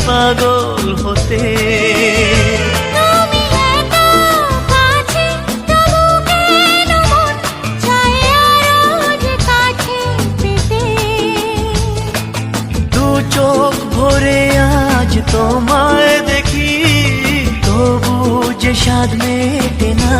পাগল হতে। চোখ ভরে আজ তোমায় দেখি, তবু যে স্বাদ মেটে না।